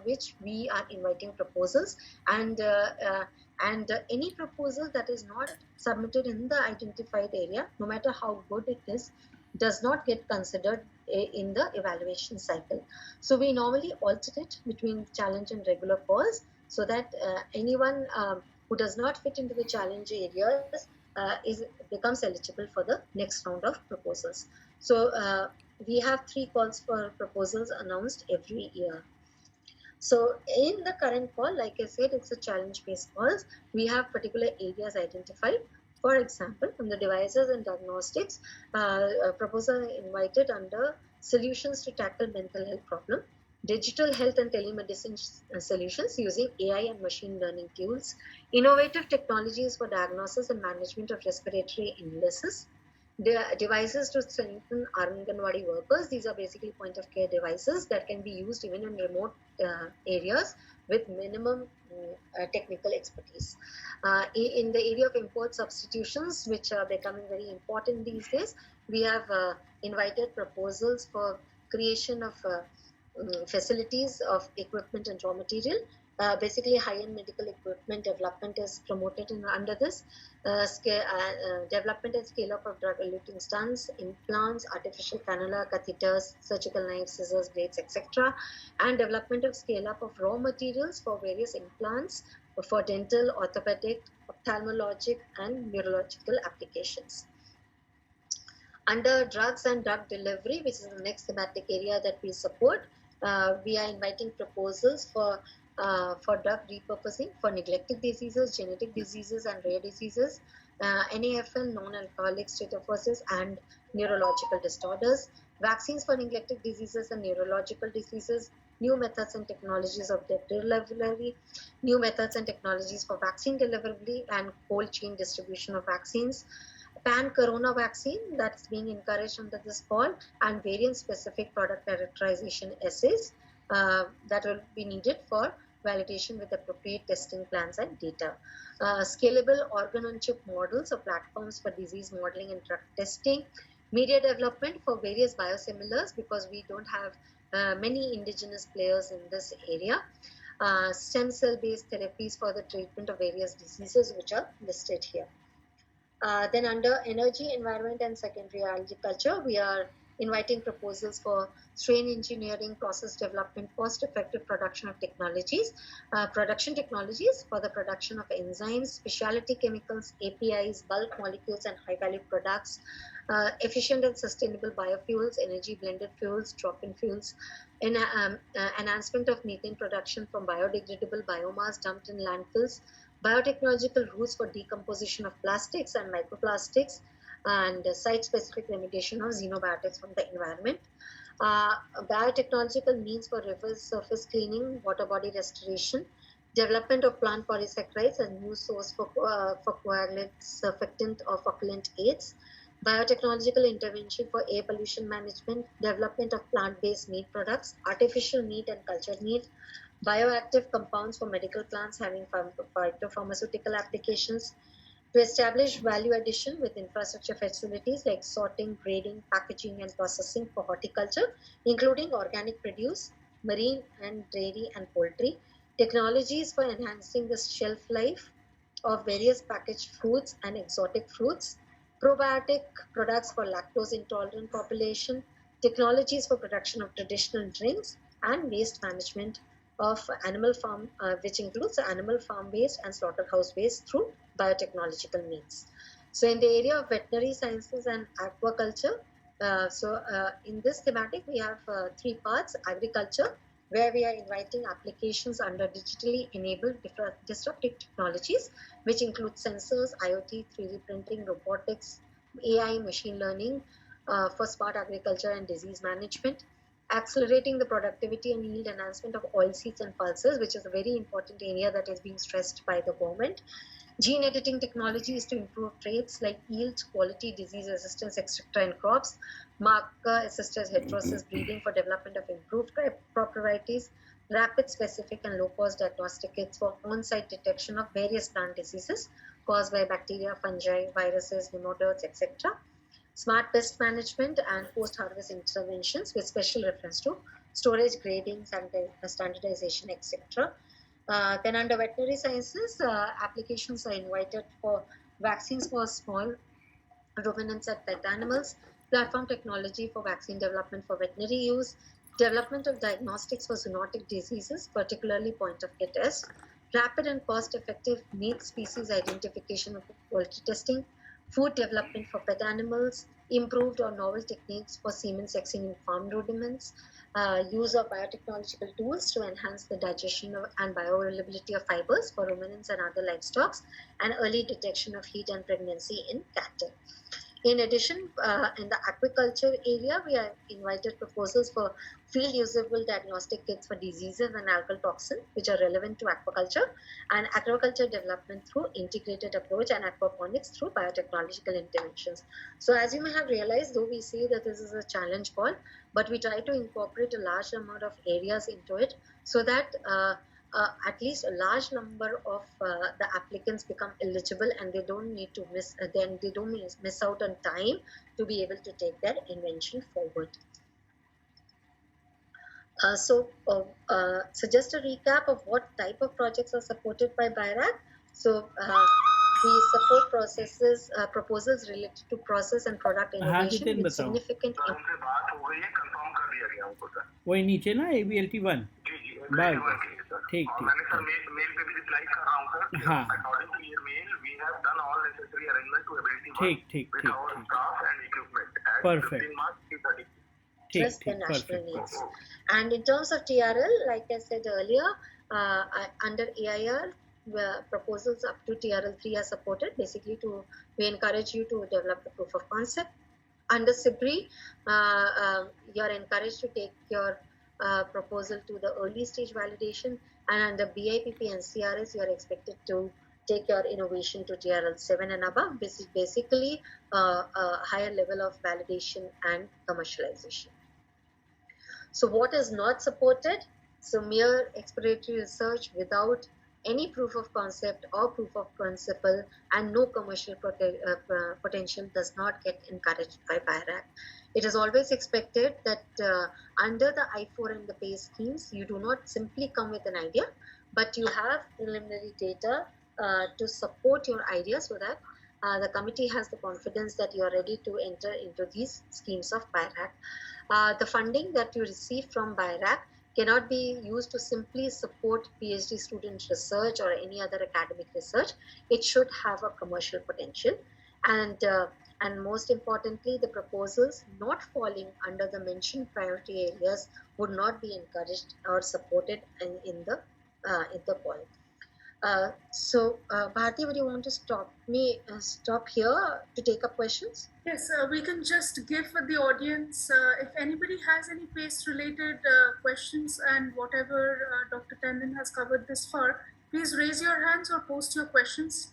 which we are inviting proposals, and any proposal that is not submitted in the identified area, no matter how good it is, does not get considered in the evaluation cycle. So we normally alternate between challenge and regular calls, so that anyone who does not fit into the challenge areas becomes eligible for the next round of proposals. So we have 3 calls for proposals announced every year. So in the current call, like I said, it's a challenge-based calls. We have particular areas identified. For example, on the devices and diagnostics, proposal invited under solutions to tackle mental health problem, digital health and telemedicine solutions using AI and machine learning tools, innovative technologies for diagnosis and management of respiratory illnesses, devices to strengthen Anganwadi workers. These are basically point of care devices that can be used even in remote areas with minimum technical expertise. In the area of import substitutions, which are becoming very important these days, we have invited proposals for creation of facilities of equipment and raw material. Basically, high-end medical equipment development is promoted under this. Development and scale-up of drug-eluting stents, implants, artificial cannula, catheters, surgical knives, scissors, blades, etc. And development of scale-up of raw materials for various implants for dental, orthopedic, ophthalmologic, and neurological applications. Under drugs and drug delivery, which is the next thematic area that we support, we are inviting proposals for drug repurposing for neglected diseases, genetic diseases, and rare diseases, NAFL, non-alcoholic steatosis, and neurological disorders, vaccines for neglected diseases and neurological diseases, new methods and technologies of delivery, new methods and technologies for vaccine delivery and cold chain distribution of vaccines, pan-corona vaccine that's being encouraged under this call, and variant-specific product characterization assays that will be needed for validation with appropriate testing plans and data. Scalable organ-on-chip models or platforms for disease modeling and drug testing. Media development for various biosimilars, because we don't have many indigenous players in this area. Stem cell-based therapies for the treatment of various diseases, which are listed here. Then under energy, environment, and secondary agriculture, we are inviting proposals for strain engineering, process development, cost-effective production technologies for the production of enzymes, specialty chemicals, APIs, bulk molecules, and high-value products, efficient and sustainable biofuels, energy blended fuels, drop-in fuels, enhancement of methane production from biodegradable biomass dumped in landfills, biotechnological routes for decomposition of plastics and microplastics, and site-specific remediation of xenobiotics from the environment. Biotechnological means for river surface cleaning, water body restoration, development of plant polysaccharides and new source for coagulant, surfactant or flocculant aids, biotechnological intervention for air pollution management, development of plant-based meat products, artificial meat and cultured meat, bioactive compounds for medical plants having phytopharmaceutical applications, to establish value addition with infrastructure facilities like sorting, grading, packaging, and processing for horticulture, including organic produce, marine and dairy and poultry, technologies for enhancing the shelf life of various packaged foods and exotic fruits, probiotic products for lactose intolerant population, technologies for production of traditional drinks, and waste management of animal farm, which includes animal farm waste and slaughterhouse waste through biotechnological means. So in the area of veterinary sciences and aquaculture, in this thematic we have 3 parts: agriculture, where we are inviting applications under digitally enabled disruptive technologies, which include sensors, IoT, 3D printing, robotics, AI, machine learning for smart agriculture and disease management, accelerating the productivity and yield enhancement of oilseeds and pulses, which is a very important area that is being stressed by the government. Gene editing technologies to improve traits like yield, quality, disease resistance, etc. in crops. Marker-assisted heterosis breeding for development of improved crop varieties. Rapid, specific, and low-cost diagnostic kits for on-site detection of various plant diseases caused by bacteria, fungi, viruses, nematodes, etc. Smart pest management and post-harvest interventions with special reference to storage grading, standardization, etc. Then under veterinary sciences, applications are invited for vaccines for small ruminants and pet animals, platform technology for vaccine development for veterinary use, development of diagnostics for zoonotic diseases, particularly point of care tests, rapid and cost effective meat species identification and poultry testing, food development for pet animals, improved or novel techniques for semen sexing in farm rudiments, use of biotechnological tools to enhance the digestion and bioavailability of fibers for ruminants and other livestock, and early detection of heat and pregnancy in cattle. In addition, in the aquaculture area, we have invited proposals for field usable diagnostic kits for diseases and algal toxins which are relevant to aquaculture, and aquaculture development through integrated approach and aquaponics through biotechnological interventions. So as you may have realized, though we say that this is a challenge call, but we try to incorporate a large amount of areas into it so that at least a large number of the applicants become eligible and they don't need to miss out on time to be able to take their invention forward. So just a recap of what type of projects are supported by Birac. So we support proposals related to process and product innovation with significant. वही नीचे ना ABLT1 बस ठीक ठीक मैंने sir mail पे भी reply कर रहा हूँ सर हाँ according to your mail we have done all necessary arrangement to ability ठीक ठीक with our staff and equipment perfect 15 March 3:30 Just the national needs. And in terms of TRL, like I said earlier, under AIR, proposals up to TRL3 are supported. Basically, we encourage you to develop the proof of concept. Under CBRI, you're encouraged to take your proposal to the early stage validation, and under BIPP and CRS, you're expected to take your innovation to TRL7 and above. This is basically a higher level of validation and commercialization. So what is not supported? So mere exploratory research without any proof of concept or proof of principle and no commercial potential does not get encouraged by Birac. It is always expected that under the I4 and the PACE schemes, you do not simply come with an idea, but you have preliminary data to support your idea so that the committee has the confidence that you are ready to enter into these schemes of Birac. The funding that you receive from Birac cannot be used to simply support PhD student research or any other academic research. It should have a commercial potential. And most importantly, the proposals not falling under the mentioned priority areas would not be encouraged or supported in the point. So, Bharti, would you want to stop here to take up questions? Yes, we can just give the audience, if anybody has any PACE-related questions and whatever Dr. Tandon has covered this far, please raise your hands or post your questions.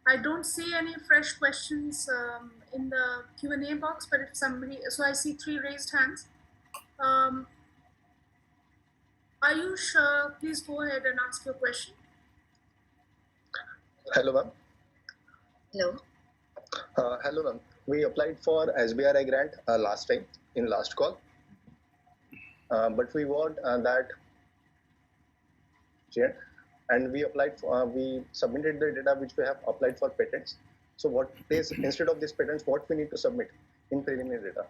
I don't see any fresh questions in the Q&A box, but if somebody, so I see 3 raised hands. Ayush, please go ahead and ask your question. Hello, ma'am. Hello. Hello, ma'am. We applied for SBRI grant last time in last call, but we want that. And we applied for, we submitted the data which we have applied for patents. So what is, instead of these patents, what we need to submit in preliminary data?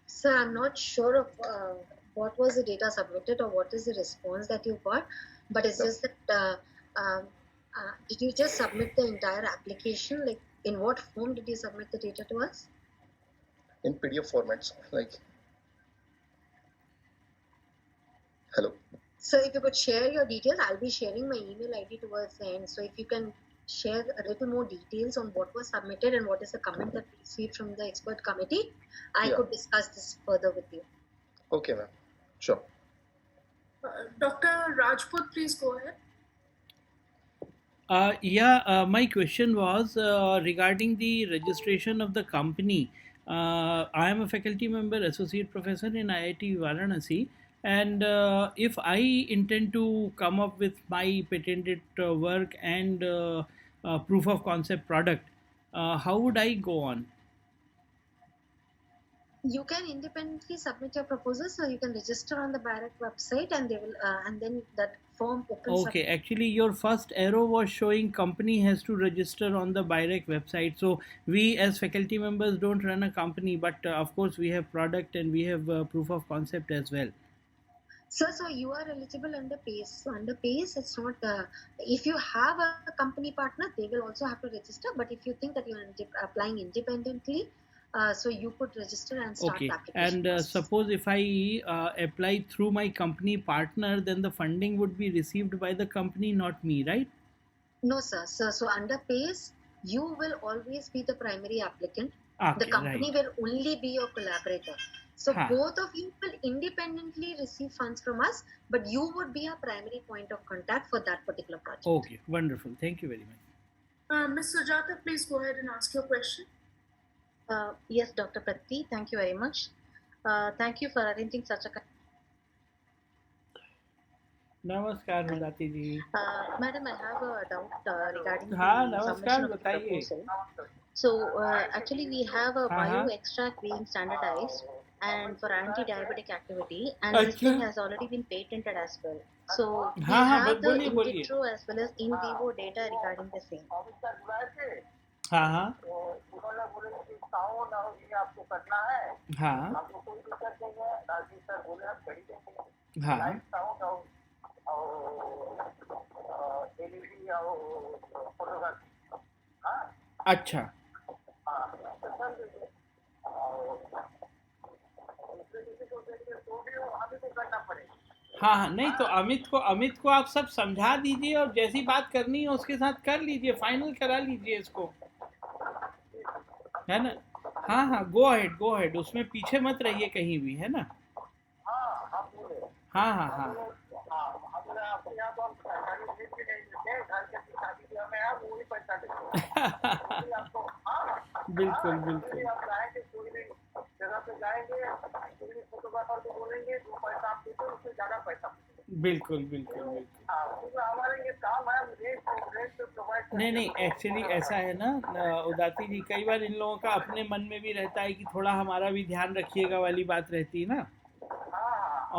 So I'm not sure of what was the data submitted or what is the response that you got, but it's just that did you just submit the entire application? Like, in what form did you submit the data to us? In PDF formats, like. Hello. So if you could share your details, I'll be sharing my email ID towards the end. So if you can share a little more details on what was submitted and what is the comment that we received from the expert committee, I could discuss this further with you. Okay, ma'am. Sure. Dr. Rajput, please go ahead. My question was regarding the registration of the company. I am a faculty member, associate professor in IIT Varanasi, and if I intend to come up with my patented work and proof of concept product, how would I go on? You can independently submit your proposal, so you can register on the Birac website, and they will, and then that form opens up. Okay, actually, your first arrow was showing company has to register on the Birac website. So we as faculty members don't run a company, but of course we have product and we have proof of concept as well. So you are eligible under PACE. So under PACE, it's not. If you have a company partner, they will also have to register. But if you think that you are applying independently, so you could register and start the Okay, application and process. suppose if I apply through my company partner, then the funding would be received by the company, not me, right? No, sir. So under PACE, you will always be the primary applicant. The Okay, company right. will only be your collaborator. So Ha. both of you will independently receive funds from us, but you would be a primary point of contact for that particular project. Okay, wonderful. Thank you very much. Ms. Sujata, please go ahead and ask your question. Yes, Dr. Prati, thank you very much. Thank you for arranging such a. नमस्कार उदाती जी. Madam, I have a doubt regarding हाँ the submission नमस्कार of the बताइए. proposal. So, actually, we have a हाँ हाँ. bioextract being standardized and for anti-diabetic activity, and this अच्छा. thing has already been patented as well. So, we हाँ हाँ have the बोलिए in बोलिए. vitro as well as in vivo data regarding the same. हाँ हाँ. उन्होंने बोले कि साउंड और ये आपको करना है, हाँ आपको कोई दिक्कत नहीं है, राजीव सर बोले हम कर ही देंगे, हाँ. लाइट साउंड और एलईडी और फोटोग्राफी. हाँ अच्छा. हाँ तो कर देंगे, और दूसरे किसी को देंगे तो भी हमें को करना पड़ेगा. हाँ हाँ नहीं तो अमित को आप सब समझा दीजिए और जैसी बात करनी है उसके साथ कर लीजिए, फाइनल करा लीजिए इसको, है ना. हाँ हाँ गो अहेड, उसमें पीछे मत रहिए कहीं भी, है ना. हाँ हम बोले, हाँ हाँ हाँ. हमने अपने यहाँ तो हम सरकारी फीस भी नहीं देते, घर के शादी ब्याह में आप वही पैसा देते आपको. हाँ बिल्कुल बिल्कुल. आप जाएंगे कोई भी जगह पे जाएंगे, कोई भी फोटोग्राफर को बोलेंगे जो पैसा आप देते उससे ज्यादा पैसा. बिल्कुल बिल्कुल बिल्कुल. हमारे ये काम है, रेट पे प्रोवाइड. नहीं एक्चुअली ऐसा है ना उदाती जी, कई बार इन लोगों का अपने मन में भी रहता है कि थोड़ा हमारा भी ध्यान रखिएगा वाली बात रहती है ना.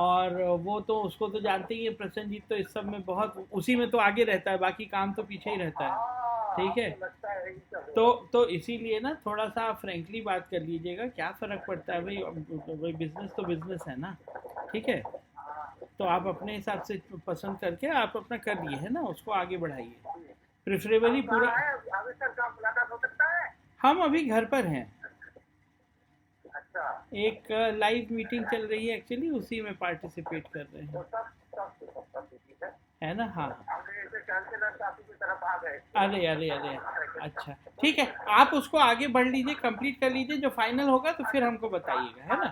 और वो तो उसको तो जानते ही है, प्रसन्नजीत तो इस सब में बहुत उसी में तो आगे रहता है, बाकी काम तो पीछे ही रहता है. ठीक है. तो इसीलिए ना थोड़ा सा आप फ्रेंकली बात कर लीजिएगा, क्या फ़र्क पड़ता है भाई बिजनेस तो बिजनेस है ना. ठीक है. तो आप अपने हिसाब से पसंद करके आप अपना कर लिए, है ना, उसको आगे बढ़ाइए, प्रेफरेबली पूरा. हम अभी घर पर हैं. एक लाइव मीटिंग चल रही है एक्चुअली, उसी में पार्टिसिपेट कर रहे हैं, है ना. हाँ अरे अरे अरे अच्छा ठीक है, आप उसको आगे बढ़ लीजिए, कंप्लीट कर लीजिए, जो फाइनल होगा तो फिर हमको बताइएगा, है ना.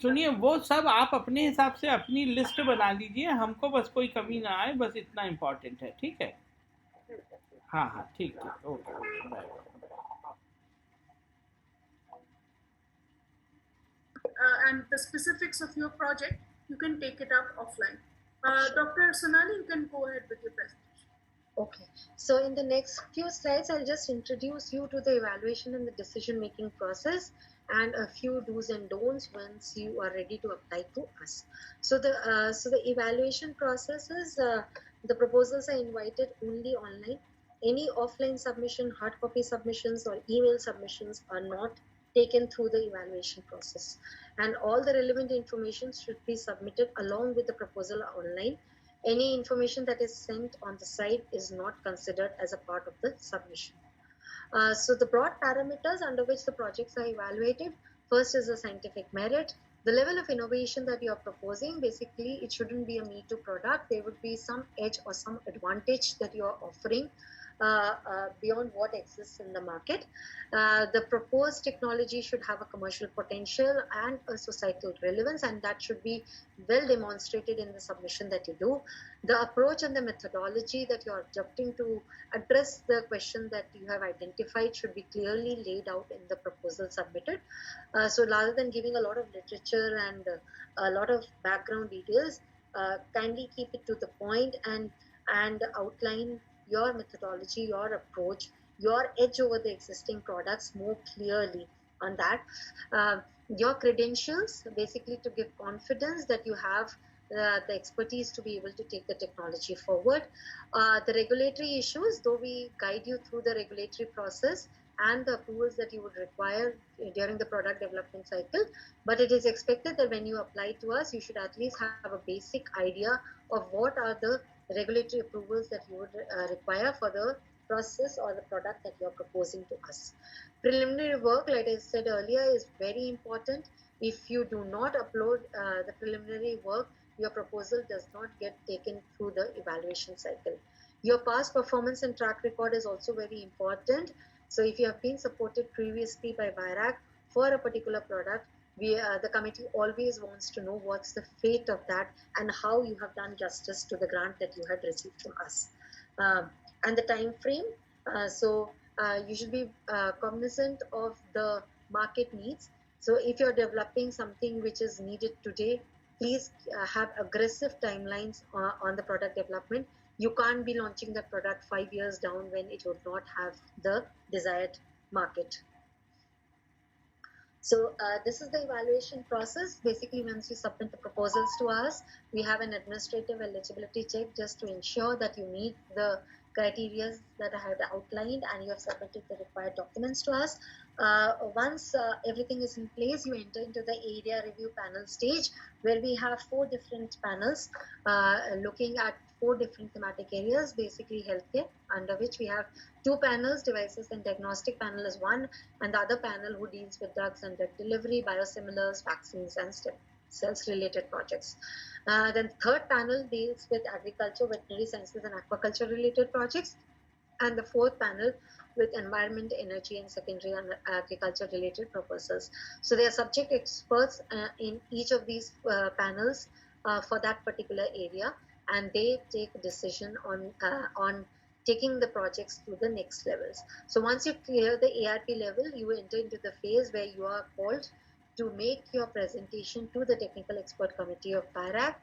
सुनिए वो सब आप अपने हिसाब से अपनी लिस्ट बना लीजिए, हमको बस कोई कमी ना आए, बस इतना इम्पोर्टेंट है. ठीक है. हाँ हाँ ठीक ठीक okay bye. And the specifics of your project, you can take it up offline. Dr. Sonali, you can go ahead with your presentation. Okay, so in the next few slides, I'll just introduce you to the evaluation and the decision-making process and a few do's and don'ts once you are ready to apply to us. So the evaluation process is the proposals are invited only online. Any offline submission, hard copy submissions or email submissions are not taken through the evaluation process, and all the relevant information should be submitted along with the proposal online. Any information that is sent on the site is not considered as a part of the submission. So the broad parameters under which the projects are evaluated, first is the scientific merit, the level of innovation that you are proposing. Basically, it shouldn't be a me too product. There would be some edge or some advantage that you are offering beyond what exists in the market. The proposed technology should have a commercial potential and a societal relevance, and that should be well demonstrated in the submission that you do. The approach and the methodology that you are adopting to address the question that you have identified should be clearly laid out in the proposal submitted. So rather than giving a lot of literature and a lot of background details, kindly keep it to the point and outline your methodology, your approach your edge over the existing products more clearly on that. Your credentials, basically to give confidence that you have the expertise to be able to take the technology forward. The regulatory issues, though we guide you through the regulatory process and the approvals that you would require during the product development cycle, but it is expected that when you apply to us, you should at least have a basic idea of what are the regulatory approvals that you would require for the process or the product that you're proposing to us. Preliminary work, like I said earlier, is very important. If you do not upload the preliminary work, your proposal does not get taken through the evaluation cycle. Your past performance and track record is also very important. So if you have been supported previously by Birac for a particular product, the committee always wants to know what's the fate of that and how you have done justice to the grant that you had received from us. And the time frame. You should be cognizant of the market needs. So if you're developing something which is needed today, please have aggressive timelines on the product development. You can't be launching that product 5 years down when it would not have the desired market. So this is the evaluation process. Basically, once you submit the proposals to us, we have an administrative eligibility check just to ensure that you meet the criteria that I had outlined and you have submitted the required documents to us. Once everything is in place, you enter into the area review panel stage, where we have 4 different panels looking at 4 different thematic areas, basically healthcare, under which we have 2 panels, devices and diagnostic panel is one, and the other panel who deals with drugs and drug delivery, biosimilars, vaccines, and stem cells related projects. Then the third panel deals with agriculture, veterinary sciences, and aquaculture related projects. And the fourth panel with environment, energy, and secondary and agriculture related proposals. So there are subject experts in each of these panels for that particular area, and they take a decision on taking the projects to the next levels. So once you clear the ARP level, you enter into the phase where you are called to make your presentation to the Technical Expert Committee of Birac,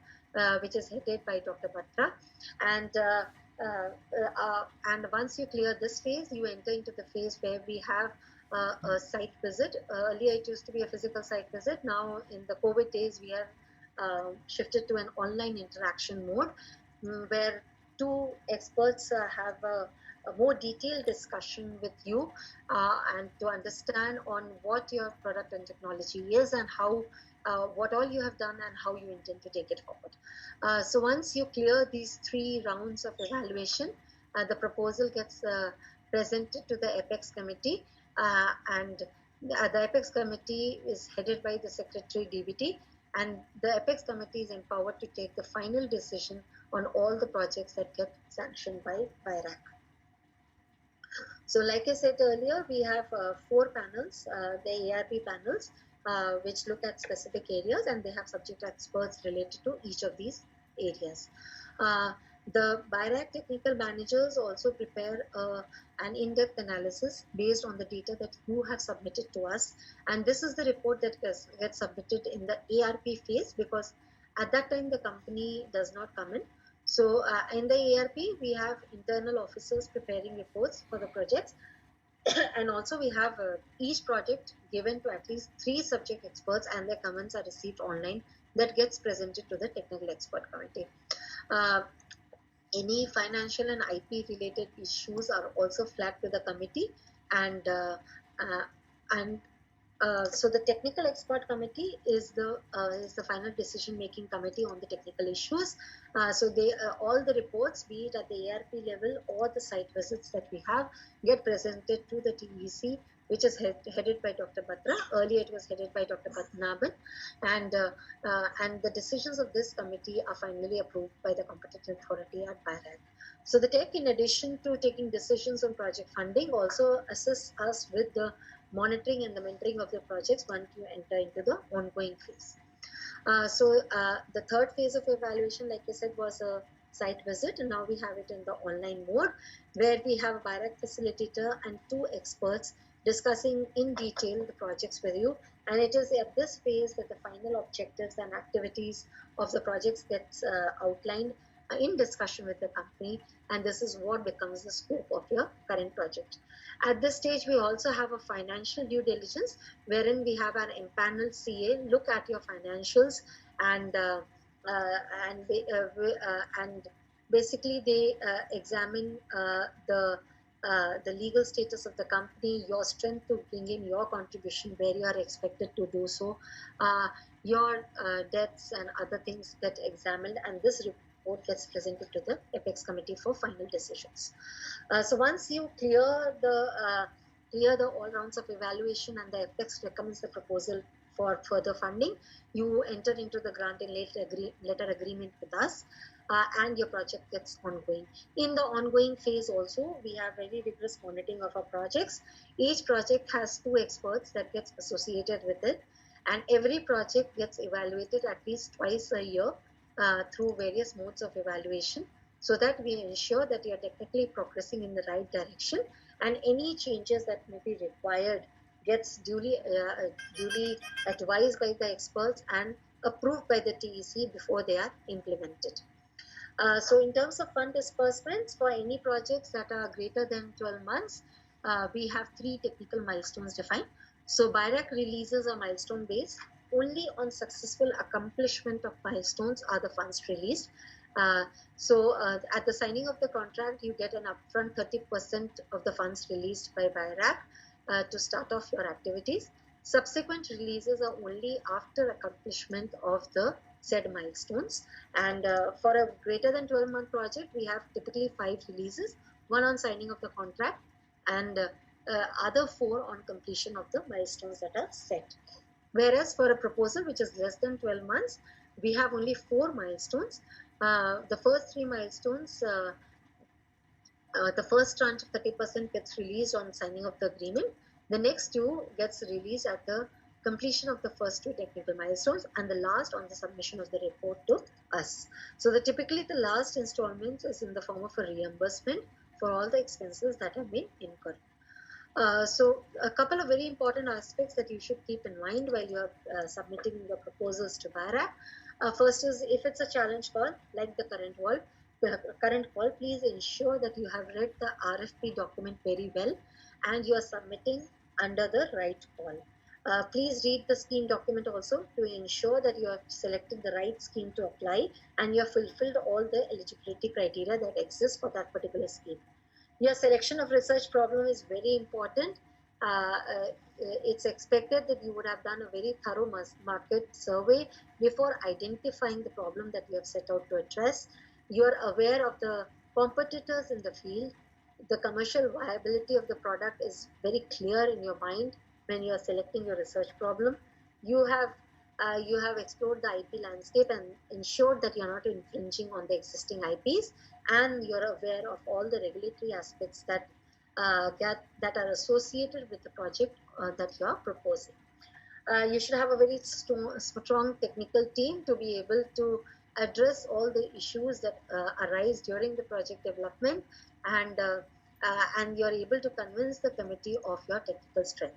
which is headed by Dr. Batra. And once you clear this phase, you enter into the phase where we have a site visit. Earlier, it used to be a physical site visit. Now, in the COVID days, we have shifted to an online interaction mode, where 2 experts have a more detailed discussion with you and to understand on what your product and technology is and how what all you have done and how you intend to take it forward. So once you clear these 3 rounds of evaluation, the proposal gets presented to the Apex committee, and the Apex committee is headed by the Secretary DBT, and the Apex committee is empowered to take the final decision on all the projects that get sanctioned by Birac. So like I said earlier, we have 4 panels, the ARP panels, which look at specific areas, and they have subject experts related to each of these areas. The Birac technical managers also prepare an in-depth analysis based on the data that you have submitted to us, and this is the report that gets submitted in the ARP phase, because at that time the company does not come in. So in the ARP, we have internal officers preparing reports for the projects, and also we have each project given to at least 3 subject experts, and their comments are received online, that gets presented to the Technical Expert Committee. Any financial and IP related issues are also flagged to the committee, and so the Technical Expert Committee is the final decision making committee on the technical issues. So they all the reports, be it at the ARP level or the site visits that we have, get presented to the TEC, which is headed by Dr. Batra. Earlier it was headed by Dr. Patnaban, and the decisions of this committee are finally approved by the competent authority at Birac. So the tech, in addition to taking decisions on project funding, also assists us with the monitoring and the mentoring of the projects once you enter into the ongoing phase. The third phase of evaluation, like I said, was a site visit, and now we have it in the online mode, where we have a Birac facilitator and 2 experts discussing in detail the projects with you. And it is at this phase that the final objectives and activities of the projects gets outlined, in discussion with the company, and this is what becomes the scope of your current project. At this stage, we also have a financial due diligence, wherein we have an empaneled CA look at your financials and and basically they examine the legal status of the company, your strength to bring in your contribution where you are expected to do so, your debts and other things get examined, and this report gets presented to the Apex committee for final decisions. So once you clear the all rounds of evaluation and the Apex recommends the proposal for further funding, you enter into the grant and letter agreement with us, and your project gets ongoing. In the ongoing phase also, we have very rigorous monitoring of our projects. Each project has 2 experts that gets associated with it, and every project gets evaluated at least twice a year through various modes of evaluation, so that we ensure that you are technically progressing in the right direction, and any changes that may be required gets duly advised by the experts and approved by the TEC before they are implemented. So in terms of fund disbursements for any projects that are greater than 12 months, we have 3 technical milestones defined. So Birac releases are milestone based. Only on successful accomplishment of milestones are the funds released. At the signing of the contract, you get an upfront 30% of the funds released by Birac to start off your activities. Subsequent releases are only after accomplishment of the said milestones. And for a greater than 12-month project, we have typically 5 releases, 1 on signing of the contract and other 4 on completion of the milestones that are set. Whereas for a proposal which is less than 12 months, we have only 4 milestones. The first 3 milestones, the first tranche of 30% gets released on signing of the agreement. The next 2 gets released at the completion of the first 2 technical milestones, and the last on the submission of the report to us. So typically the last installment is in the form of a reimbursement for all the expenses that have been incurred. So a couple of very important aspects that you should keep in mind while you are submitting your proposals to Birac. First is, if it's a challenge call like the current call, please ensure that you have read the RFP document very well and you are submitting under the right call. Please read the scheme document also to ensure that you have selected the right scheme to apply and you have fulfilled all the eligibility criteria that exist for that particular scheme. Your selection of research problem is very important. It's expected that you would have done a very thorough market survey before identifying the problem that you have set out to address. You are aware of the competitors in the field. The commercial viability of the product is very clear in your mind when you are selecting your research problem. You have explored the IP landscape and ensured that you are not infringing on the existing IPs, and you are aware of all the regulatory aspects that are associated with the project that you are proposing. You should have a very strong technical team to be able to address all the issues that arise during the project development, and you are able to convince the committee of your technical strength.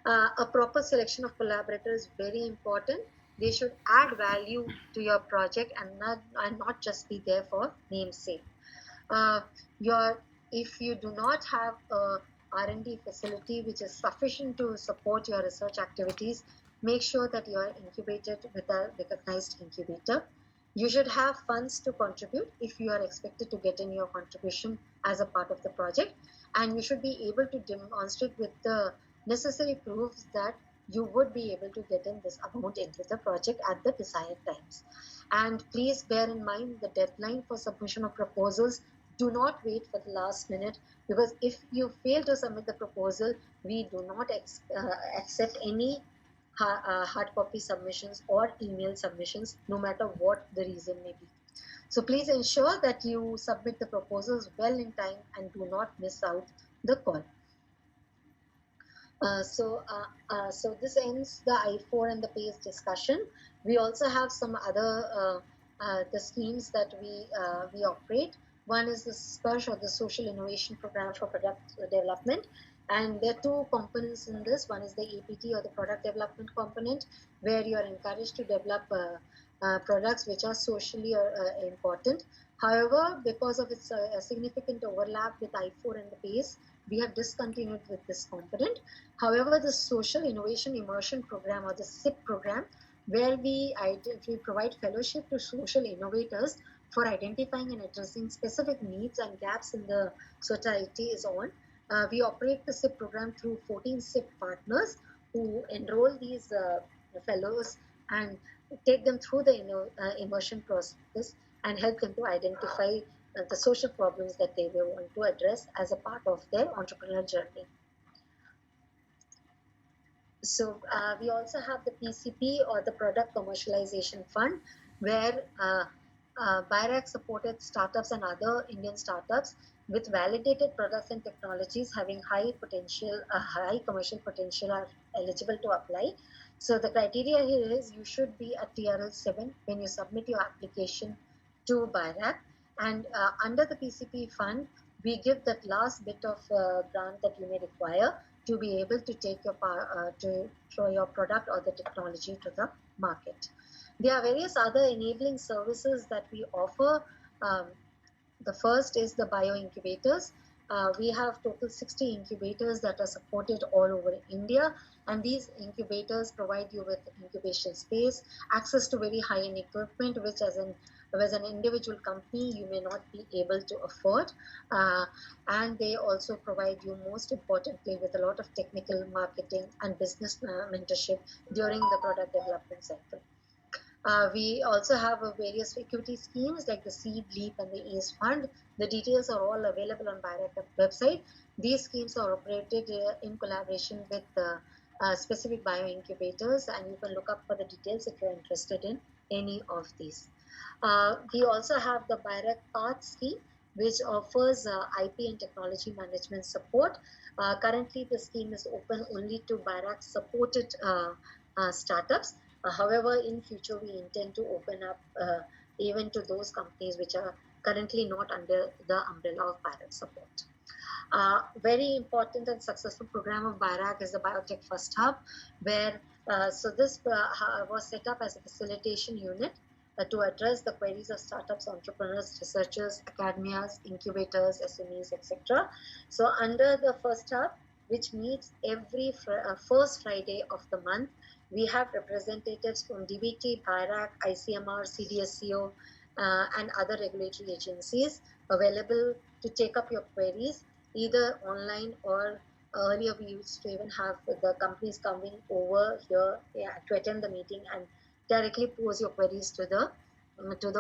A proper selection of collaborators is very important. They should add value to your project and not just be there for namesake. If you do not have a R&D facility which is sufficient to support your research activities, make sure that you are incubated with a recognized incubator. You should have funds to contribute if you are expected to get in your contribution as a part of the project, and you should be able to demonstrate with the necessary proofs that you would be able to get in this amount into the project at the desired times. And please bear in mind the deadline for submission of proposals. Do not wait for the last minute, because if you fail to submit the proposal, we do not accept any hard copy submissions or email submissions, no matter what the reason may be. So please ensure that you submit the proposals well in time and do not miss out the call. So this ends the I4 and the PACE discussion. We also have some other the schemes that we operate. One is the SPERSH, or the Social Innovation Program for Product Development, and there are 2 components in this. One is the APT, or the Product Development component, where you are encouraged to develop products which are socially important. However, because of its significant overlap with I4 and the PACE, we have discontinued with this component. However, the Social Innovation Immersion Program, or the SIP program, where we provide fellowship to social innovators for identifying and addressing specific needs and gaps in the society, is on. We operate the SIP program through 14 SIP partners who enroll these fellows and take them through the immersion process and help them to identify the social problems that they will want to address as a part of their entrepreneurial journey. So we also have the PCP, or the Product Commercialization Fund, where Birac supported startups and other Indian startups with validated products and technologies having high potential, high commercial potential, are eligible to apply. So the criteria here is you should be at TRL 7 when you submit your application to Birac. And under the PCP fund, we give that last bit of grant that you may require to be able to take your to show your product or the technology to the market. There are various other enabling services that we offer. The first is the bio incubators. We have total 60 incubators that are supported all over India, and these incubators provide you with incubation space, access to very high-end equipment, which as an individual company you may not be able to afford, and they also provide you, most importantly, with a lot of technical, marketing and business mentorship during the product development cycle. We also have various equity schemes like the Seed, Leap and the ACE Fund. The details are all available on Birac website. These schemes are operated in collaboration with specific bio incubators, and you can look up for the details if you're interested in any of these. We also have the Birac Path scheme, which offers IP and technology management support. Currently, the scheme is open only to Birac supported startups. However, in future, we intend to open up even to those companies which are currently not under the umbrella of Birac support. Very important and successful program of Birac is the Biotech First Hub, where so this was set up as a facilitation unit to address the queries of startups, entrepreneurs, researchers, academias, incubators, SMEs, etc. So under the First Hub, which meets every first Friday of the month, we have representatives from DBT, Birac, ICMR, CDSCO, and other regulatory agencies available to take up your queries, either online or earlier we used to even have the companies coming over here to attend the meeting and directly pose your queries to the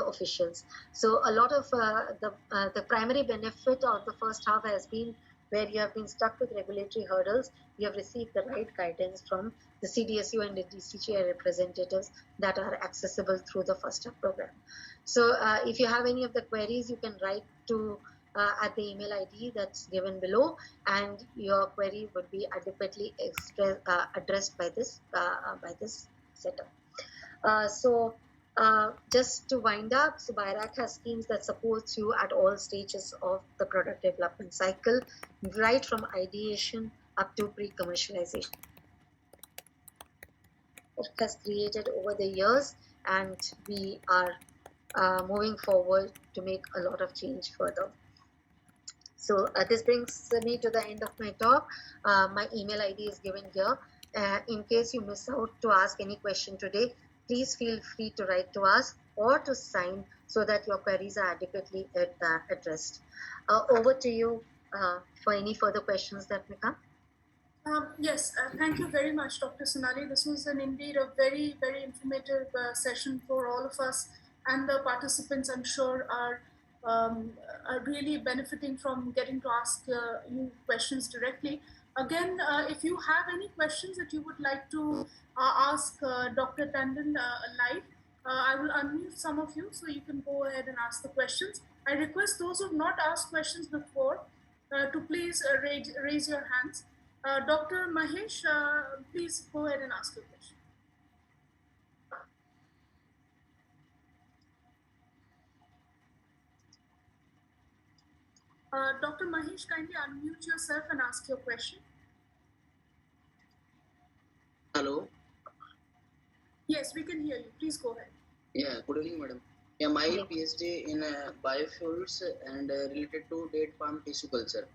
officials. So a lot of the primary benefit of the first half has been where you have been stuck with regulatory hurdles, you have received the right guidance from the CDSU and the DCGI representatives that are accessible through the First Up program. So if you have any of the queries, you can write to at the email ID that's given below, and your query would be adequately addressed by this setup. Just to wind up, so Birac has schemes that supports you at all stages of the product development cycle, right from ideation up to pre-commercialization. It has created over the years, and we are moving forward to make a lot of change further. So this brings me to the end of my talk. My email ID is given here. In case you miss out to ask any question today, please feel free to write to us or to sign so that your queries are adequately addressed. Over to you for any further questions that may come. Yes, thank you very much, Dr. Sonali. This was indeed a very, very informative session for all of us, and the participants, I'm sure, are really benefiting from getting to ask you questions directly. Again, if you have any questions that you would like to ask Dr. Tandon live, I will unmute some of you so you can go ahead and ask the questions. I request those who have not asked questions before to please raise your hands. Dr. Mahesh, please go ahead and ask your question. Dr. Mahesh, kindly unmute yourself and ask your question. Hello. Yes, we can hear you. Please go ahead. Yeah, good evening, madam. Yeah, my Okay. PhD in biofuels and related to date palm tissue culture.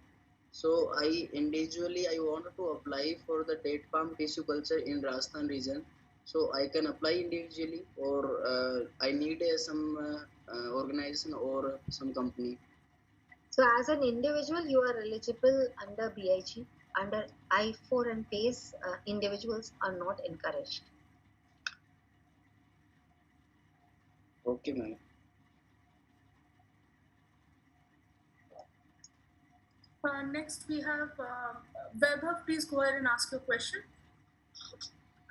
So I wanted to apply for the date palm tissue culture in Rajasthan region. So I can apply individually, or I need some organization or some company. So as an individual, you are eligible under BIG. Under I4 and PACE, individuals are not encouraged. Okay, ma'am. Next, we have Vaibhav. Please go ahead and ask your question.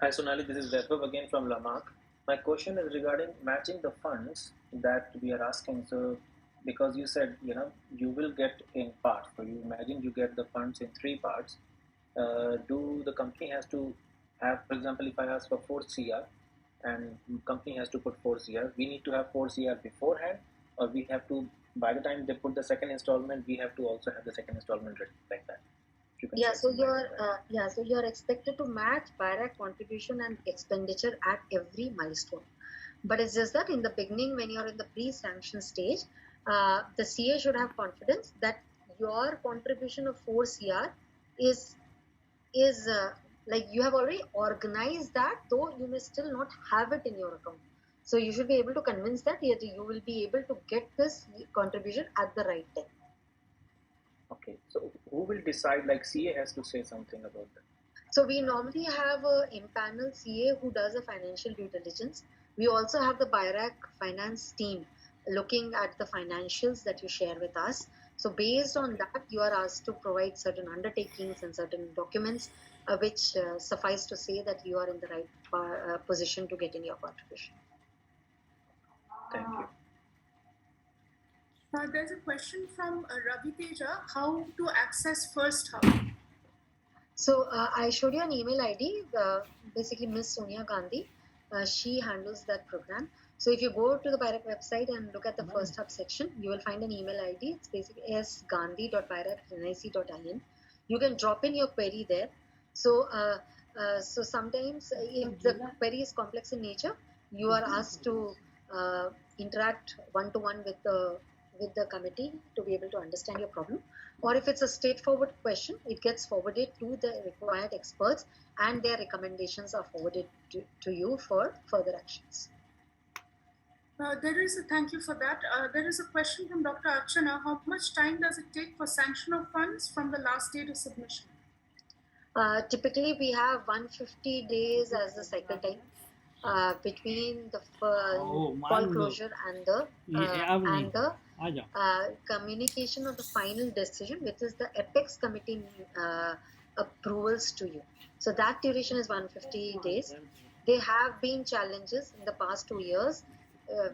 Hi Sonali, this is Vaibhav again from Lamarck. My question is regarding matching the funds that we are asking. So, because you said you will get in parts. So you imagine you get the funds in three parts. Do the company has to have, for example, if I ask for 4 CR and company has to put 4 CR, we need to have 4 CR beforehand, or we have to, by the time they put the second installment, we have to also have the second installment ready, like that. Yeah, so you're expected to match Birac contribution and expenditure at every milestone. But it's just that in the beginning, when you're in the pre-sanction stage, the CA should have confidence that your contribution of 4 CR is like you have already organized that, though you may still not have it in your account. So you should be able to convince that you will be able to get this contribution at the right time. Okay, so who will decide? Like CA has to say something about that. So we normally have a impanel CA who does a financial due diligence. We also have the Birac finance team looking at the financials that you share with us. So based on that, you are asked to provide certain undertakings and certain documents which suffice to say that you are in the right position to get in your contribution. Thank you. There's a question from Ravi Teja. How to access First Hub? So I showed you an email ID, basically Miss Sonia Gandhi. She handles that program. So if you go to the Birac website and look at the First Hub section, you will find an email ID. It's basically sgandhi.birac.nic.in. You can drop in your query there. So so sometimes if the query is complex in nature, you are asked to interact one-to-one with the committee to be able to understand your problem. Or if it's a straightforward question, it gets forwarded to the required experts and their recommendations are forwarded to you for further actions. Thank you for that. There is a question from Dr. Archana. How much time does it take for sanction of funds from the last date of submission? Typically, we have 150 days as the cycle time between the call closure and the communication of the final decision, which is the apex committee approvals to you. So that duration is 150 days. There have been challenges in the past 2 years,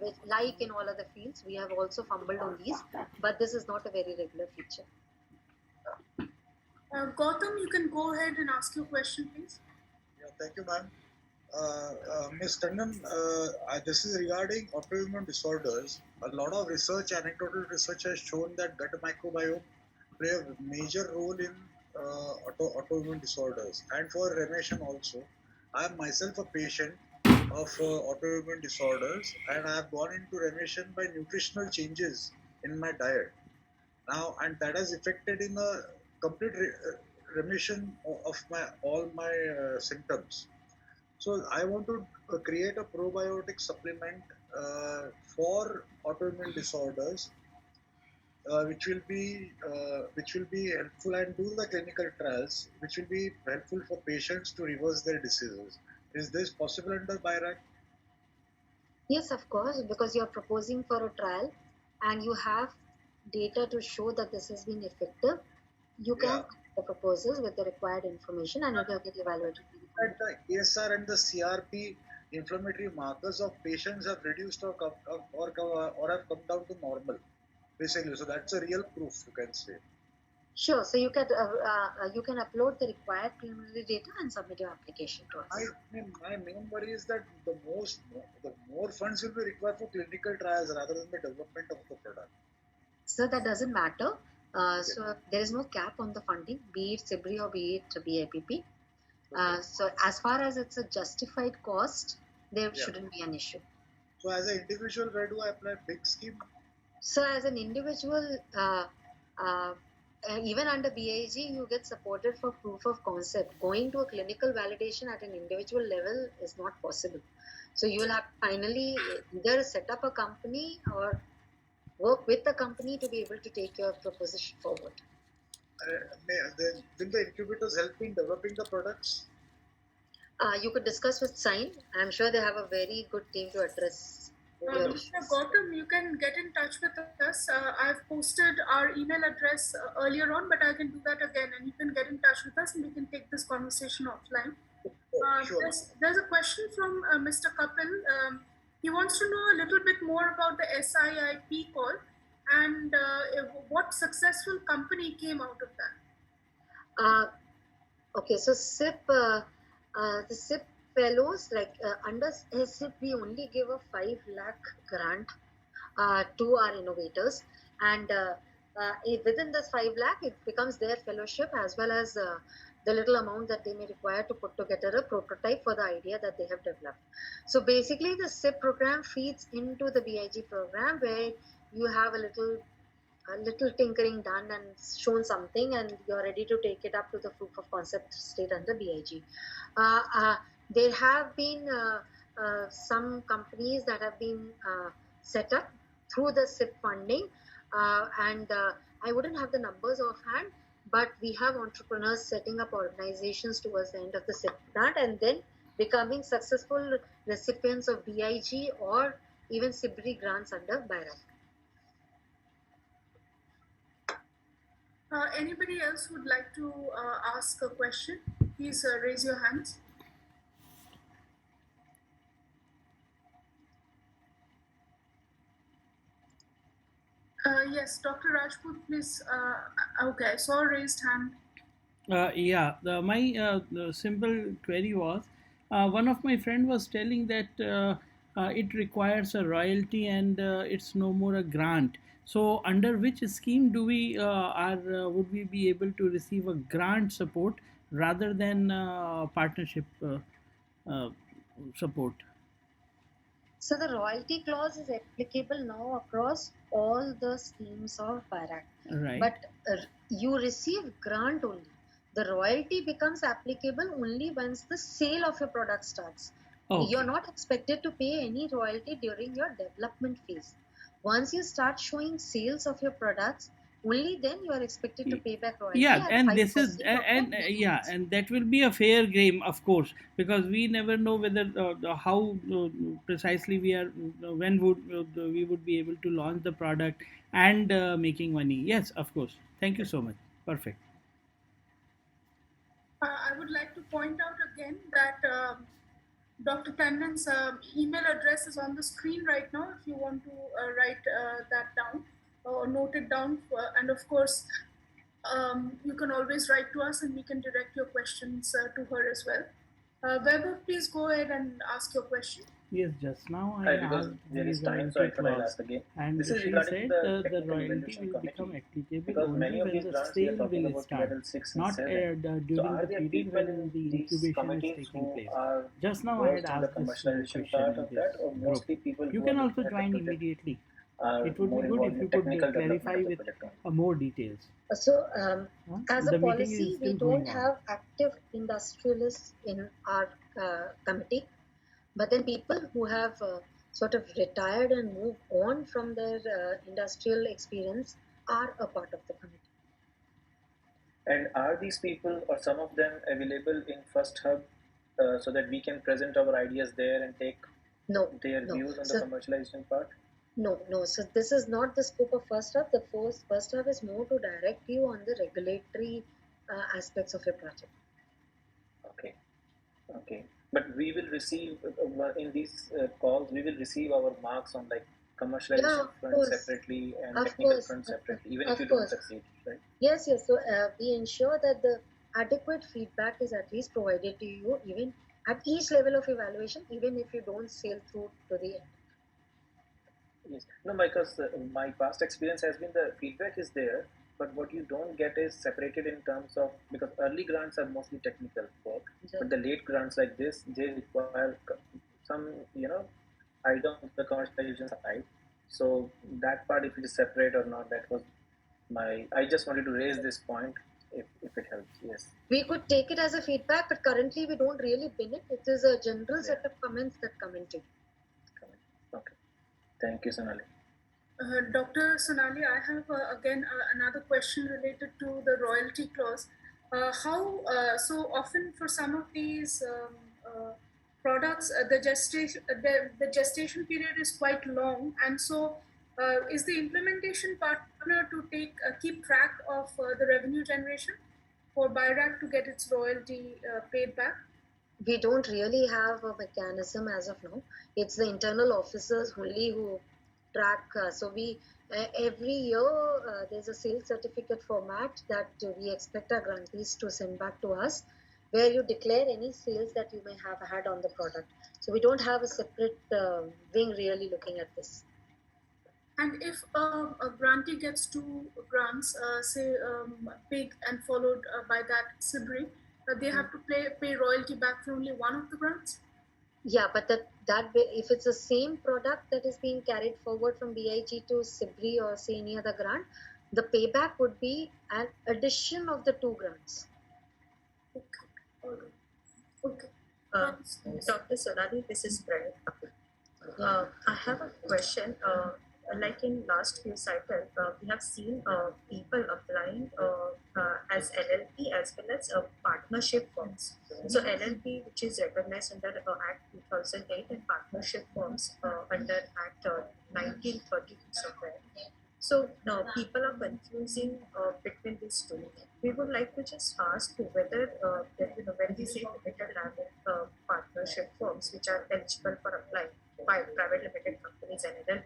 which, like in all other fields, we have also fumbled on these, but this is not a very regular feature. Gautam, you can go ahead and ask your question, please. Yeah, thank you, ma'am. Ms. Tandon, this is regarding autoimmune disorders. A lot of research, anecdotal research has shown that gut microbiome play a major role in autoimmune disorders and for remission also. I am myself a patient of autoimmune disorders and I have gone into remission by nutritional changes in my diet. Now, and that has affected in a complete remission of all my symptoms. So I want to create a probiotic supplement for autoimmune disorders, which will be helpful and do the clinical trials, which will be helpful for patients to reverse their diseases. Is this possible under Birac? Yes, of course, because you're proposing for a trial and you have data to show that this has been effective. You can the proposals with the required information and it will get evaluated. And the ESR and the CRP inflammatory markers of patients have reduced or have come down to normal, basically. So that's a real proof, you can say. Sure. So you can upload the required preliminary data and submit your application to us. My main worry is that the more funds will be required for clinical trials rather than the development of the product. So that doesn't matter. So there is no cap on the funding, be it CIBRI or be it BIPP. So as far as it's a justified cost, there shouldn't be an issue. So as an individual, where do I apply big scheme? So as an individual, uh, even under BIG, you get supported for proof of concept. Going to a clinical validation at an individual level is not possible. So you will have to finally either set up a company or work with the company to be able to take your proposition forward. Will the incubators help in developing the products? You could discuss with Sign. I'm sure they have a very good team to address your Mr. issues. Gautam, you can get in touch with us. I've posted our email address earlier on, but I can do that again, and you can get in touch with us, and we can take this conversation offline. Sure. There's a question from Mr. Kapil. He wants to know a little bit more about the SIIP call and what successful company came out of that. Okay, so the SIP fellows, like under SIP, we only give a 5 lakh grant to our innovators, and within this 5 lakh, it becomes their fellowship as well as the little amount that they may require to put together a prototype for the idea that they have developed. So basically, the SIP program feeds into the BIG program where you have a little tinkering done and shown something, and you're ready to take it up to the proof of concept state under BIG. There have been some companies that have been set up through the SIP funding, and I wouldn't have the numbers offhand, but we have entrepreneurs setting up organizations towards the end of the SIP grant and then becoming successful recipients of BIG or even SIBRI grants under Birac. Anybody else would like to ask a question? Please raise your hands. Yes, Dr. Rajput, please. Okay, I saw a raised hand. The simple query was one of my friend was telling that it requires a royalty and it's no more a grant. So under which scheme do we would we be able to receive a grant support rather than partnership uh, support? So the royalty clause is applicable now across all the schemes of Birac. Right. But you receive grant only. The royalty becomes applicable only once the sale of your product starts. Okay. You're not expected to pay any royalty during your development phase. Once you start showing sales of your products, only then you are expected to pay back royalty. Yeah, at and this is 5% of and the yeah, gains. and that will be a fair game, of course, because we never know whether how precisely we are when would we would be able to launch the product and making money. Yes, of course. Thank you so much. Perfect. I would like to point out again that Dr. Tandon's email address is on the screen right now if you want to write that down or note it down. And of course, you can always write to us and we can direct your questions to her as well. Weber, please go ahead and ask your question. Yes, just now I Hi, because asked there is the time, so I royalty thought I'll clause, ask again. and This is she regarding said the the technical royalty evaluation will become committee. applicable Because only many of when these the grants we are sale talking will about start, level 6 and not 7. So during are the there period people when in the these incubation is committees taking who place. are Just now I had versed in the asked this commercialization question part in of this that, or group. mostly people You who are can looking also at the join project immediately. are It would be more good involved if in you could technical development clarify of the with project only. more details. So, as a The meeting is policy, we still don't going on. have active industrialists in our committee, but then people who have sort of retired and moved on from their industrial experience are a part of the committee. And are these people or some of them available in First Hub so that we can present our ideas there and take No, their no. views on the So, commercialization part? no. So this is not the scope of first hub. The first hub is more to direct you on the regulatory aspects of your project. Okay, okay. But we will receive in these calls, we will receive our marks on like Yeah, commercialization of front course, separately and of technical course, front separately, even if you of don't course. succeed, right? Yes. So we ensure that the adequate feedback is at least provided to you, even at each level of evaluation, even if you don't sail through to the end. Yes. No, because my past experience has been the feedback is there, but what you don't get is separated in terms of because early grants are mostly technical work, but the late grants like this they require some items of the commercialization side. So that part, if it is separate or not, that was I just wanted to raise this point, if it helps. Yes. We could take it as a feedback, but currently we don't really bin it. It is a general set of comments that come into. Okay. Thank you, Sonali. Dr. Sonali, I have again another question related to the royalty clause. So often for some of these products, the gestation period is quite long, and so is the implementation partner to keep track of the revenue generation for Birac to get its royalty paid back? We don't really have a mechanism as of now. It's the internal officers only who track. So we every year there's a sales certificate format that we expect our grantees to send back to us, where you declare any sales that you may have had on the product. So we don't have a separate wing really looking at this. And if a grantee gets two grants, say PIG and followed by that CBRI, they have to pay royalty back for only one of the grants? Yeah, but if it's the same product that is being carried forward from BIG to CBRI or say any other grant, the payback would be an addition of the two grants. Okay. Dr. Sonali, this is Brett. I have a question. Like in last few cycles, we have seen people applying as LLP as well as partnership forms. So LLP, which is recognized under Act 2008, and partnership forms under Act 1932 somewhere. So now people are confusing between these two. We would like to just ask whether when we say limited liability partnership forms which are eligible for applying by private limited companies and LLP,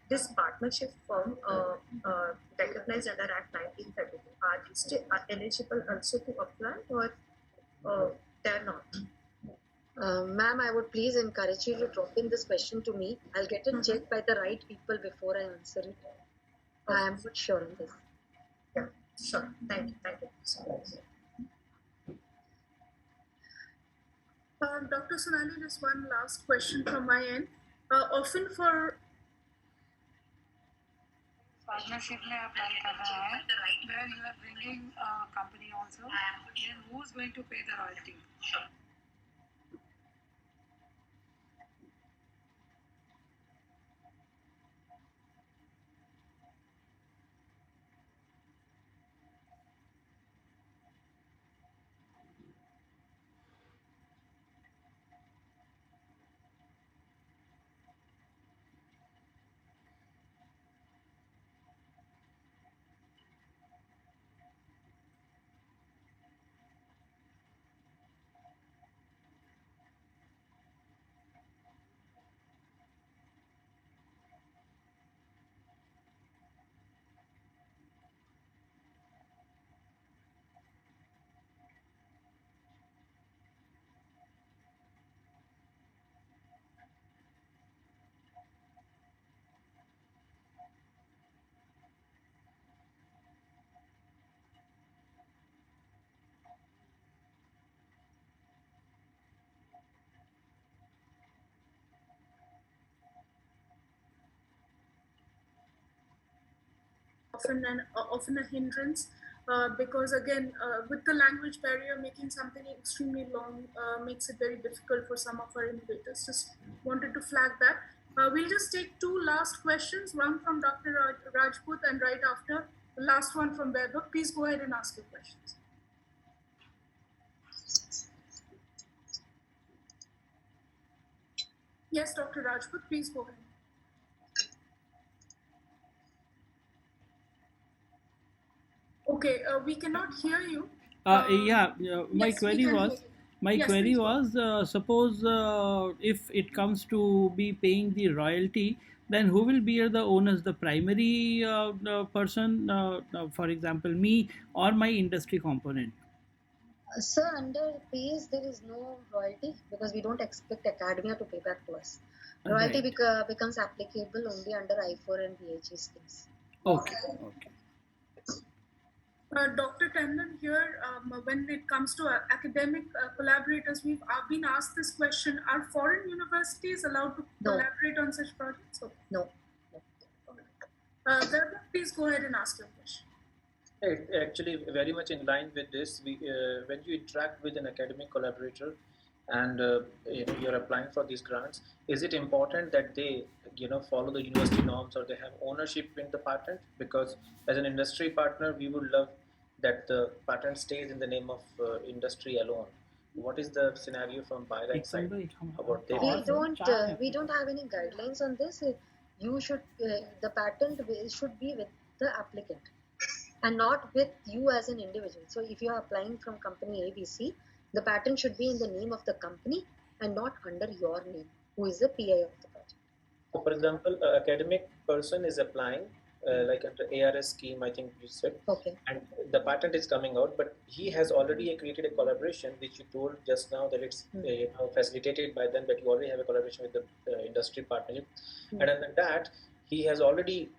this partnership form recognized under Act 1932, are they still eligible also to apply, or they're not? Ma'am, I would please encourage you to drop in this question to me. I'll get it checked by the right people before I answer it. I am not sure on this. Yeah, sure. Thank you. Thank you so much. Dr. Sonali, just one last question from my end. Often for partnership में apply कर रहा है, where you are bringing a company also, then who's going to pay the royalty? often a hindrance because again with the language barrier, making something extremely long makes it very difficult for some of our innovators. Just wanted to flag that. We'll just take two last questions, one from Dr. Rajput and right after the last one from Weber. Please go ahead and ask your questions. Yes, Dr. Rajput, please go ahead. Okay, we cannot hear you. My yes, query was suppose if it comes to be paying the royalty, then who will bear the onus, the primary person, for example me, or my industry component? Sir, under PS there is no royalty because we don't expect academia to pay back to us. Royalty becomes applicable only under I4 and BIG schemes. Okay. Dr. Tandon, here, when it comes to academic collaborators, we've been asked this question: are foreign universities allowed to collaborate on such projects? Okay. No. Vaibhav, please go ahead and ask your question. Actually, very much in line with this. When you interact with an academic collaborator, and you're applying for these grants, is it important that they follow the university norms or they have ownership in the patent? Because as an industry partner, we would love that the patent stays in the name of industry alone. What is the scenario from Birac side about their We don't have any guidelines on this. You should the patent should be with the applicant and not with you as an individual. So if you are applying from company ABC, the patent should be in the name of the company and not under your name, who is the PI of the project. So, for example, an academic person is applying, like under ARS scheme, I think you said, okay, and the patent is coming out, but he has already created a collaboration, which you told just now that it's facilitated by them, that you already have a collaboration with the industry partnership, and under that, he has already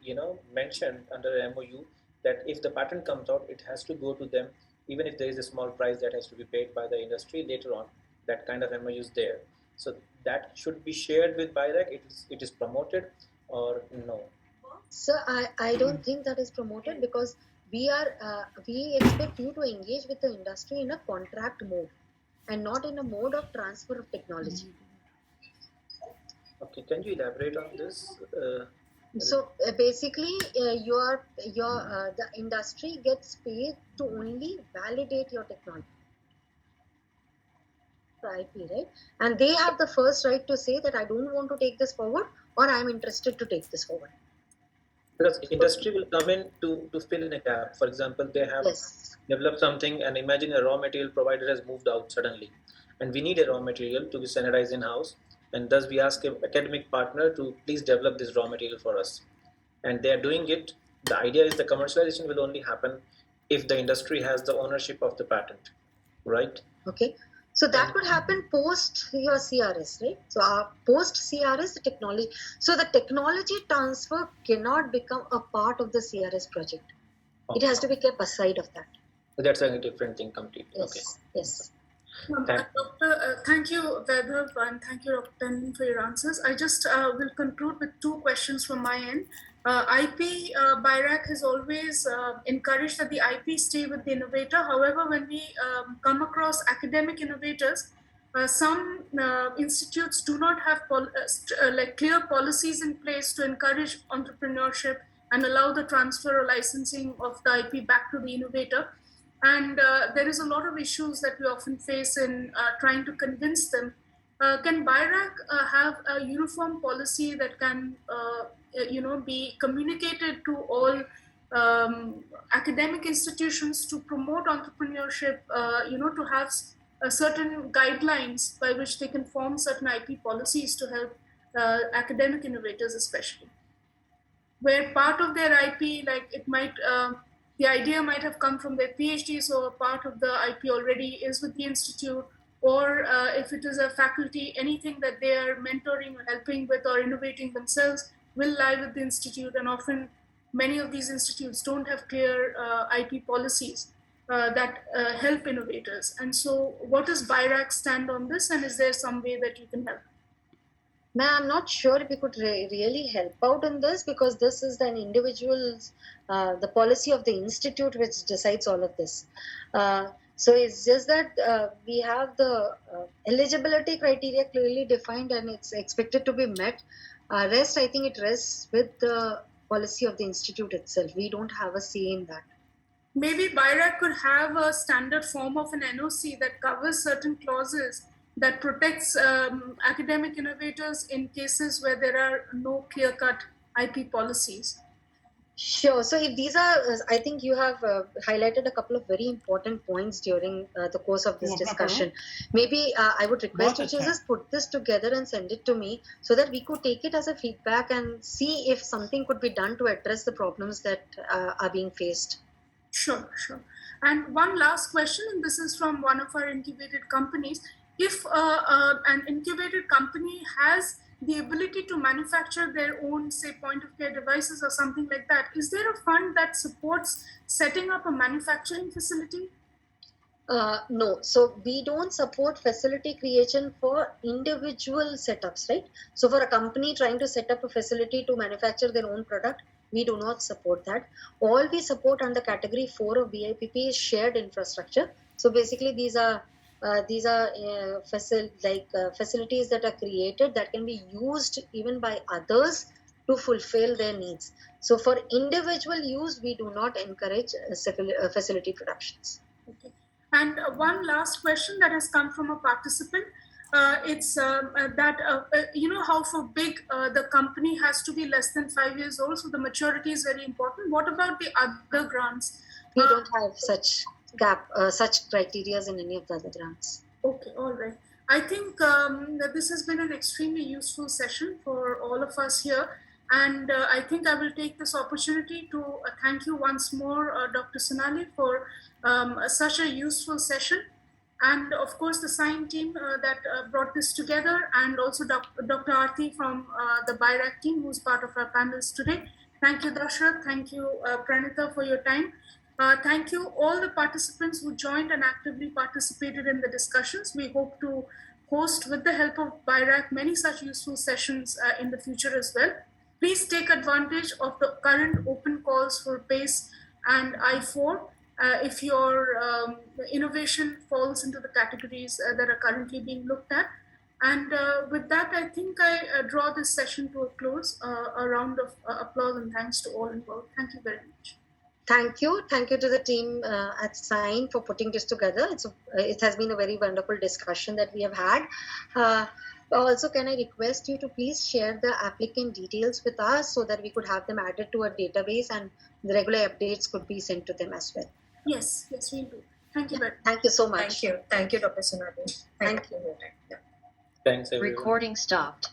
mentioned under MOU that if the patent comes out, it has to go to them, even if there is a small price that has to be paid by the industry later on. That kind of MOU is there. So that should be shared with Birac. It is promoted or no? So I don't think that is promoted, because we expect you to engage with the industry in a contract mode and not in a mode of transfer of technology. Okay, can you elaborate on this? So basically, the industry gets paid to only validate your technology, IP, right? And they have the first right to say that I don't want to take this forward, or I'm interested to take this forward. Because industry will come in to fill in a gap. For example, they have developed something, and imagine a raw material provider has moved out suddenly, and we need a raw material to be standardized in-house, and thus we ask an academic partner to please develop this raw material for us. And they are doing it. The idea is the commercialization will only happen if the industry has the ownership of the patent, right? Okay. So that could happen post your CRS, right? So post CRS, the technology. So the technology transfer cannot become a part of the CRS project. Okay. It has to be kept aside of that. So that's a different thing completely. Yes. Okay. Yes. Doctor, thank you, Vaibhav, and thank you, Dr. Tandon, for your answers. I just will conclude with two questions from my end. IP Birac has always encouraged that the IP stay with the innovator. However, when we come across academic innovators, some institutes do not have clear policies in place to encourage entrepreneurship and allow the transfer or licensing of the IP back to the innovator. And there is a lot of issues that we often face in trying to convince them. Can Birac have a uniform policy that can be communicated to all academic institutions to promote entrepreneurship, to have certain guidelines by which they can form certain IP policies to help academic innovators, especially, where part of their IP, like it might, the idea might have come from their PhD, so a part of the IP already is with the institute, or if it is a faculty, anything that they are mentoring or helping with or innovating themselves will lie with the institute, and often many of these institutes don't have clear IP policies that help innovators. And so what does Birac stand on this, and is there some way that you can help? Ma'am, I'm not sure if we could really help out in this, because this is an individual's, the policy of the institute which decides all of this. So it's just that we have the eligibility criteria clearly defined and it's expected to be met. Rest, I think it rests with the policy of the institute itself. We don't have a say in that. Maybe Birac could have a standard form of an NOC that covers certain clauses that protects academic innovators in cases where there are no clear-cut IP policies. Sure. So if these are, I think you have highlighted a couple of very important points during the course of this discussion. Maybe I would request you to just put this together and send it to me so that we could take it as a feedback and see if something could be done to address the problems that are being faced. Sure. And one last question, and this is from one of our incubated companies. If an incubated company has the ability to manufacture their own, say, point of care devices or something like that, is there a fund that supports setting up a manufacturing facility? No, so we don't support facility creation for individual setups, right? So for a company trying to set up a facility to manufacture their own product, we do not support that. All we support under category 4 of BIPP is shared infrastructure. So basically facilities that are created that can be used even by others to fulfill their needs. So for individual use, we do not encourage facility productions. Okay. And one last question that has come from a participant. It's that, you know, how for big the company has to be less than 5 years old, so the maturity is very important. What about the other grants? We don't have such criteria in any of the other grants. Okay, all right. I think that this has been an extremely useful session for all of us here. And I think I will take this opportunity to thank you once more, Dr. Sonali, for such a useful session. And of course, the SIGN team that brought this together, and also Dr. Aarti from the Birac team, who's part of our panels today. Thank you, Dashrath. Thank you, Pranita, for your time. Thank you, all the participants who joined and actively participated in the discussions. We hope to host, with the help of Birac, many such useful sessions in the future as well. Please take advantage of the current open calls for PACE and I4 if your innovation falls into the categories that are currently being looked at. And with that, I think I draw this session to a close. A round of applause and thanks to all involved. Thank you very much. Thank you. Thank you to the team at SIGN for putting this together. It has been a very wonderful discussion that we have had. Also, can I request you to please share the applicant details with us so that we could have them added to our database and the regular updates could be sent to them as well? Yes, we'll do. Thank you very much. Thank you so much. Thank you, Dr. Sonali. Thank you. Thanks, everyone. Recording stopped.